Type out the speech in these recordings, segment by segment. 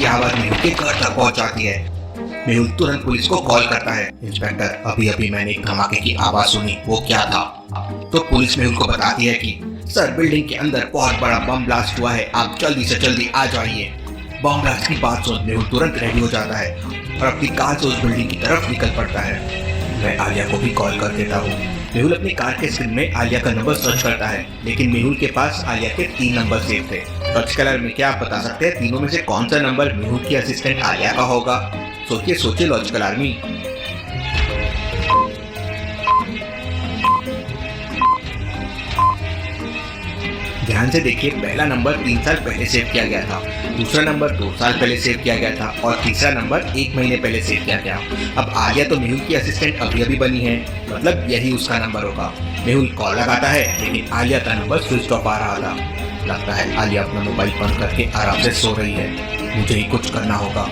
की आवाज मेहुल के घर तक पहुंच जाती है। मेहुल तुरंत पुलिस को कॉल करता है। इंस्पेक्टर, अभी अभी मैंने एक धमाके की आवाज सुनी, वो क्या था? तो पुलिस मेहुल को बताती है कि सर, बिल्डिंग के अंदर बहुत बड़ा बम ब्लास्ट हुआ है, आप जल्दी से जल्दी आ जाइए। बम ब्लास्ट की बात सुन मेहुल तुरंत रेडी हो जाता है और अपनी कार से उस बिल्डिंग की तरफ निकल पड़ता है। मैं आलिया को भी कॉल कर देता हूँ। मेहुल अपनी कार के स्क्रीन में आलिया का नंबर सर्च करता है, लेकिन मेहुल के पास आलिया के 3 number save the. Logical army, क्या आप बता सकते हैं तीनों में से कौन सा नंबर मेहुल की असिस्टेंट आलिया का होगा? सोचिए सोचिए लॉजिकल आर्मी। ध्यान से देखिए, पहला नंबर 3 साल पहले सेव किया गया था, दूसरा नंबर 2 साल पहले सेव किया गया था और तीसरा नंबर 1 महीने पहले सेव किया गया। अब आलिया तो मेहुल की असिस्टेंट अभी अभी बनी है, मतलब यही उसका नंबर होगा। मेहुल कॉल लगाता है, लेकिन आलिया का नंबर स्विच ऑफ आ रहा था। लगता है आलिया अपना मोबाइल बंद करके आराम से सो रही है। मुझे ही कुछ करना होगा।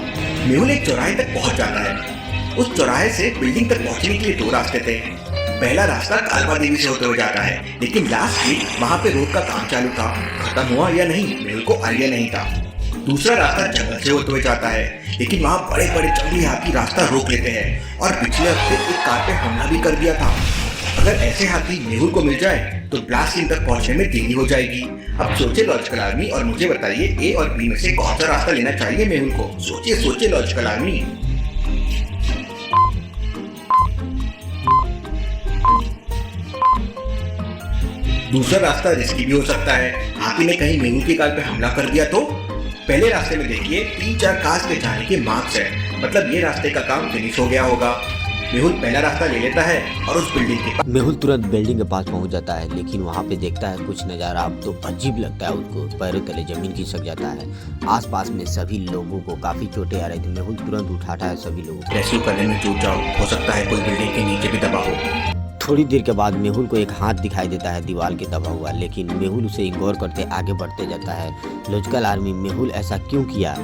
मेहुल एक चौराहे तक पहुंच जाता है। उस चौराहे से बिल्डिंग तक पहुंचने के लिए 2 रास्ते थे। पहला रास्ता कालवा देवी से होते हुए जाता है, लेकिन लास्ट वीक वहाँ पे रोड का काम चालू था, खत्म हुआ या नहीं मेहुल को आइडिया नहीं था। दूसरा रास्ता जंगल से होते हुए जाता है, लेकिन वहाँ बड़े बड़े जंगली हाथी रास्ता रोक लेते हैं और पिछले हफ्ते एक कार पे हमला भी कर दिया था। अगर ऐसे हाथी मेहुल को मिल जाए तो ब्लास्टिंग तक पहुंचने में देरी हो जाएगी। अब सोचिए लॉजिकल आर्मी और मुझे बताइए ए और बी में से कौन सा रास्ता लेना चाहिए मेहुल को? सोचिए सोचिए लॉजिकल आर्मी। दूसरा रास्ता रिस्की भी हो सकता है। हाथी ने कहीं मेहुल की कार पे हमला कर दिया तो? पहले रास्ते में देखिए 3-4 कार के जाने के मार्क्स है, मतलब ये रास्ते का काम फिनिश हो गया होगा। मेहुल पहला रास्ता ले लेता है और उस बिल्डिंग के पास मेहुल तुरंत बिल्डिंग के पास पहुंच जाता है, लेकिन वहां पे देखता है कुछ नज़ारा अब तो अजीब लगता है उसको। पैरों तले जमीन खिसक जाता है। आसपास में सभी लोगों को काफी चोटें आ रही थी। मेहुल तुरंत उठाता है सभी लोगों को। रेस्क्यू करने में जुट जाओ, हो सकता है कोई बिल्डिंग के नीचे भी दबा हो। थोड़ी देर के बाद मेहुल को एक हाथ दिखाई देता है दीवार के दबा हुआ, लेकिन मेहुल उसे इग्नोर करते आगे बढ़ते जाता है। लॉजिकल आर्मी, मेहुल ऐसा क्यों किया?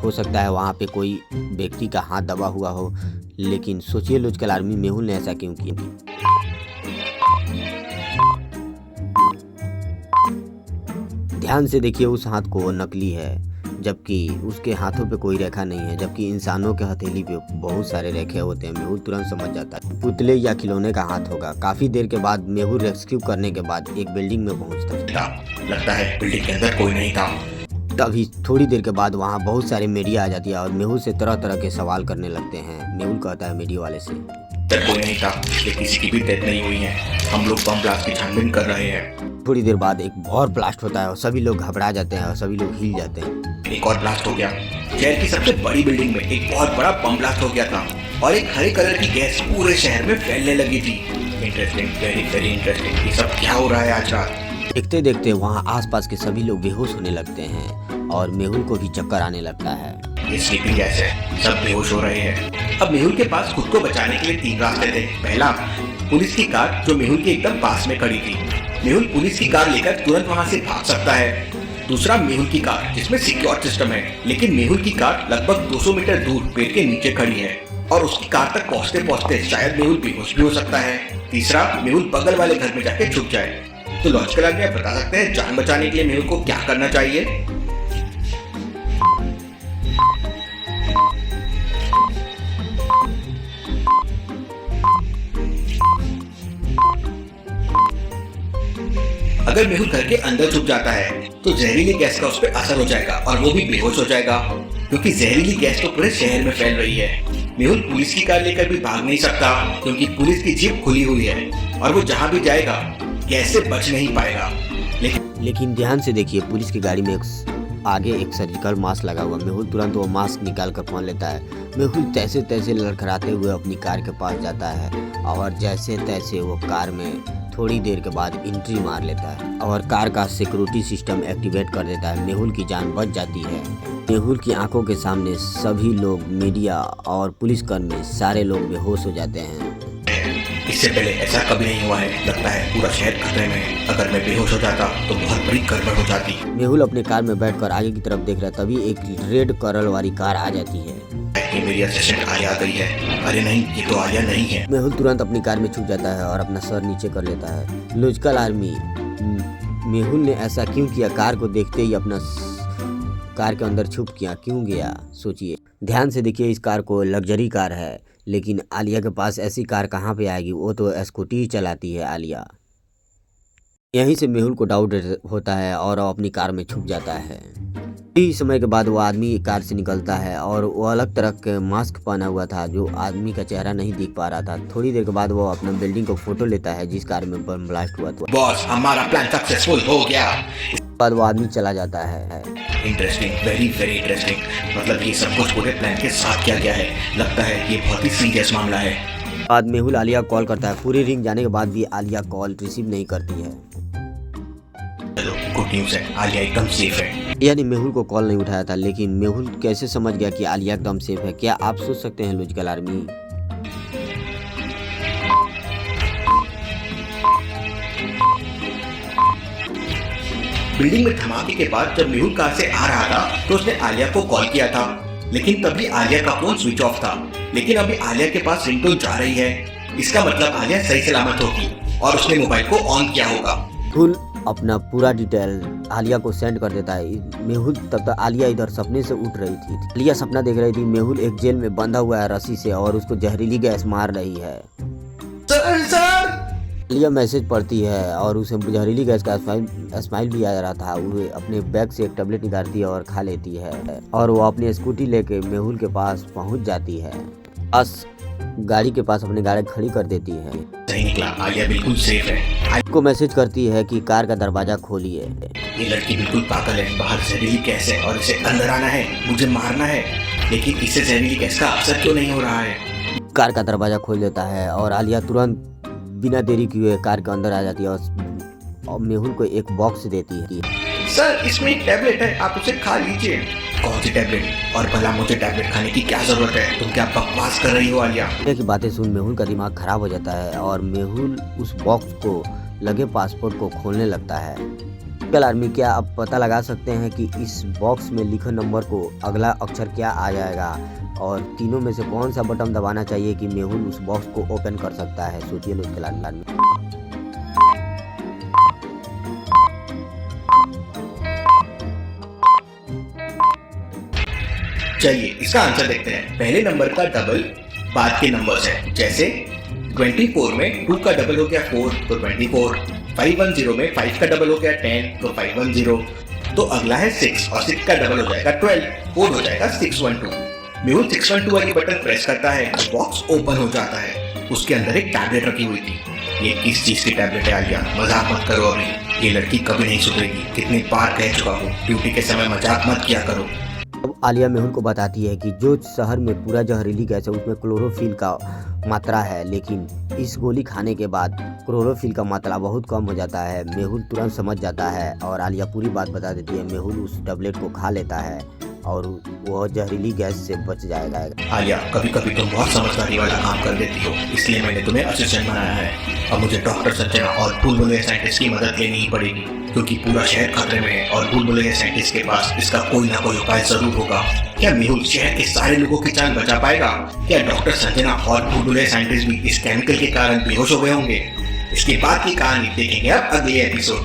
हो सकता है वहाँ पे कोई व्यक्ति का हाथ दबा हुआ हो, लेकिन सोचिए लॉजिकल आर्मी, मेहुल ने ऐसा क्यों किया? ध्यान से देखिए, उस हाथ को नकली है, जबकि उसके हाथों पे कोई रेखा नहीं है, जबकि इंसानों के हथेली पे बहुत सारे रेखे होते हैं। मेहुल तुरंत समझ जाता है पुतले या खिलौने का हाथ होगा। काफी देर के बाद मेहुल रेस्क्यू करने के बाद एक बिल्डिंग में पहुंचता है। लगता है बिल्डिंग के अंदर कोई नहीं था। तभी थोड़ी देर के बाद वहाँ बहुत सारे मीडिया आ जाती है और मेहुल से तरह तरह के सवाल करने लगते हैं। मेहुल कहता है मीडिया वाले से, कोई नहीं था, इसलिए किसी की भी डेथ नहीं हुई है। हम लोग बम ब्लास्ट की छानबीन कर रहे हैं। थोड़ी देर बाद एक और ब्लास्ट होता है और सभी लोग घबरा जाते हैं और सभी लोग हिल जाते हैं। एक और ब्लास्ट हो गया। शहर की सबसे बड़ी बिल्डिंग में एक बहुत बड़ा बम ब्लास्ट हो गया था और एक हरे कलर की गैस पूरे शहर में फैलने लगी थी। Interesting, very very interesting. ये सब क्या हो रहा है आज रात? देखते देखते वहाँ आसपास के सभी लोग बेहोश होने लगते हैं और मेहुल को भी चक्कर आने लगता है। ये स्लीपिंग गैस है, सब बेहोश हो रहे हैं। अब मेहुल के पास खुद को बचाने के लिए 3 रास्ते थे। पहला, पुलिस की कार जो मेहुल के एकदम पास में खड़ी थी। मेहुल पुलिस की कार लेकर तुरंत वहाँ से भाग सकता है। दूसरा, मेहुल की कार जिसमें सिक्योर सिस्टम है, लेकिन मेहुल की कार लगभग 200 मीटर दूर पेड़ के नीचे खड़ी है और उसकी कार तक पहुँचते पहुँचते शायद मेहुल बेहोश भी हो सकता है। तीसरा, मेहुल बगल वाले घर में जाके छुप जाए। तो लॉजिकल आर्मी, आप बता सकते हैं जान बचाने के लिए मेहुल को क्या करना चाहिए? अगर मेहुल घर के अंदर छुप जाता है तो जहरीली गैस का उस पर असर हो जाएगा और वो भी बेहोश हो जाएगा, क्योंकि जहरीली गैस तो पूरे शहर में फैल रही है। मेहुल पुलिस की कार लेकर भी भाग नहीं सकता, क्योंकि पुलिस की जीप खुली हुई है और वो जहाँ भी जाएगा गैस से बच नहीं पाएगा। लेकिन ध्यान से देखिए, पुलिस की गाड़ी में आगे एक सर्जिकल मास्क लगा हुआ। मेहुल तुरंत वो मास्क निकाल कर पहन लेता है। मेहुल तैसे तैसे लड़खड़ाते हुए अपनी कार के पास जाता है और जैसे तैसे वो कार में थोड़ी देर के बाद एंट्री मार लेता है और कार का सिक्योरिटी सिस्टम एक्टिवेट कर देता है। मेहुल की जान बच जाती है। मेहुल की आंखों के सामने सभी लोग, मीडिया और पुलिसकर्मी, सारे लोग बेहोश हो जाते हैं। इससे पहले ऐसा कभी नहीं हुआ है। लगता है पूरा शहर खतरे में है। अगर मैं बेहोश हो जाता तो बहुत बड़ी गड़बड़ हो जाती। मेहुल अपने कार में बैठकर आगे की तरफ देख रहा है, तभी एक रेड कलर वाली कार आ जाती है। ये मेरी असिस्टेंट आलिया आ गई है। अरे नहीं, ये तो आलिया नहीं है। मेहुल तुरंत अपनी कार में छुप जाता है और अपना सर नीचे कर लेता है। लॉजिकल आर्मी, मेहुल ने ऐसा क्यों किया? कार को देखते ही अपना कार के अंदर छुप किया क्यों गया, सोचिए। ध्यान से देखिए, इस कार को लग्जरी कार है, लेकिन आलिया के पास ऐसी कार कहाँ पे आएगी, वो तो स्कूटी ही चलाती है आलिया। यहीं से मेहुल को डाउट होता है और वो अपनी कार में छुप जाता है। कुछ समय के बाद वो आदमी कार से निकलता है और वो अलग तरह के मास्क पहना हुआ था जो आदमी का चेहरा नहीं दिख पा रहा था। थोड़ी देर के बाद वो अपना बिल्डिंग को फोटो लेता है जिस कार में बम ब्लास्ट हुआ था। बॉस, हमारा प्लान सक्सेसफुल हो गया। उसके बाद वो आदमी चला जाता है। Interesting, very very interesting. मतलब ये सब कुछ पूरे प्लान के साथ किया गया है। लगता है ये बहुत ही सीरियस मामला है। बाद मेहुल आलिया कॉल करता है। पूरी रिंग जाने के बाद भी आलिया कॉल रिसीव नहीं करती है। चलो, गुड न्यूज़ है, आलिया एकदम सेफ है। यानी मेहुल को कॉल नहीं उठाया था, लेकिन मेहुल कैसे समझ गया कि आलिया एकदम सेफ है? क्या आप सोच सकते हैं लॉजिकल आर्मी? बिल्डिंग में धमाके के बाद जब मेहुल कार से आ रहा था तो उसने आलिया को कॉल किया था, लेकिन तभी आलिया का फोन स्विच ऑफ था। लेकिन अभी आलिया के पास रिंगटोन जा रही है। इसका मतलब आलिया सही सलामत होगी और उसने मोबाइल को ऑन किया होगा। मेहुल अपना पूरा डिटेल आलिया को सेंड कर देता है। मेहुल तब तक आलिया इधर सपने से उठ रही थी। आलिया सपना देख रही थी मेहुल एक जेल में बंधा हुआ है रस्सी से और उसको जहरीली गैस मार रही है। सर आलिया मैसेज पढ़ती है और उसे जहरीली गैस का स्माइल भी आ रहा था। वो अपने बैग से एक टेबलेट निकालती है और खा लेती है और वो अपनी स्कूटी लेके मेहुल के पास पहुंच जाती है। बस गाड़ी के पास अपनी गाड़ी खड़ी कर देती है। सही निकला, आलिया बिल्कुल सेफ है। को मैसेज करती है कि कार का दरवाजा खोलिए। ये लड़की बिल्कुल पागल है। बाहर जहरीली गैस है और इसे अंदर आना है, मुझे मारना है, लेकिन इससे जहरीली गैस का असर क्यों नहीं हो रहा है? कार का दरवाजा खोल देता है और आलिया तुरंत बिना देरी किए कार के अंदर आ जाती है और मेहुल को एक बॉक्स देती है। सर, इसमें एक टैबलेट है, आप उसे खा लीजिए। कौन सी टैबलेट? और भला मुझे टैबलेट खाने की क्या जरूरत है? तुम क्या बकवास कर रही हो आलिया? की बातें सुन मेहुल का दिमाग खराब हो जाता है और मेहुल उस बॉक्स को लगे पासपोर्ट को खोलने लगता है। लॉजिकल आर्मी, क्या आप पता लगा सकते हैं कि इस बॉक्स में लिखे नंबर को अगला अक्षर क्या आ जाएगा और तीनों में से कौन सा बटन दबाना चाहिए कि मेहुल उस बॉक्स को ओपन कर सकता है? सोचिए लॉजिकल आर्मी। चलिए इसका आंसर देखते हैं। पहले नंबर का डबल बाद के नंबर्स है, जैसे 24 में 2 का डबल हो गया 4 तो 24, 510 में 5 का डबल हो गया 10 तो 510, तो अगला है 6 और 6 का डबल हो जाएगा 12, कोड हो जाएगा 612। मेहुल 612 वाली बटन प्रेस करता है, बॉक्स ओपन हो जाता है। उसके अंदर एक टैबलेट रखी हुई थी। ये किस चीज की टैबलेट है आलिया? मजाक मत करो अभी, ये लड़की कभी नहीं सुधरेगी। कितनी बार कह चुका हूँ, ड्यूटी के समय मजाक मत किया करो। अब आलिया मेहुल को बताती है कि जो शहर में पूरा जहरीली गैस है उसमें क्लोरोफिल का मात्रा है, लेकिन इस गोली खाने के बाद क्लोरोफिल का मात्रा बहुत कम हो जाता है। मेहुल तुरंत समझ जाता है और आलिया पूरी बात बता देती है। मेहुल उस टैबलेट को खा लेता है और वह जहरीली गैस से बच जाएगा। आलिया, कभी कभी तुम बहुत समझदारी वाला काम कर देती हो, इसलिए मैंने तुम्हें असिस्टेंट बनाया है। अब मुझे डॉक्टर संजना और भूल-भुलैया साइंटिस्ट की मदद लेनी ही पड़ेगी, क्योंकि पूरा शहर खतरे में है और भूल-भुलैया साइंटिस्ट के पास इसका कोई ना कोई उपाय जरूर होगा। क्या मेहुल शहर के सारे लोगों की जान बचा पाएगा? क्या डॉक्टर संजना और भूल-भुलैया साइंटिस्ट भी इस केमिकल के कारण बेहोश हो गए होंगे? इसके बाद की कहानी देखेंगे अब अगले एपिसोड।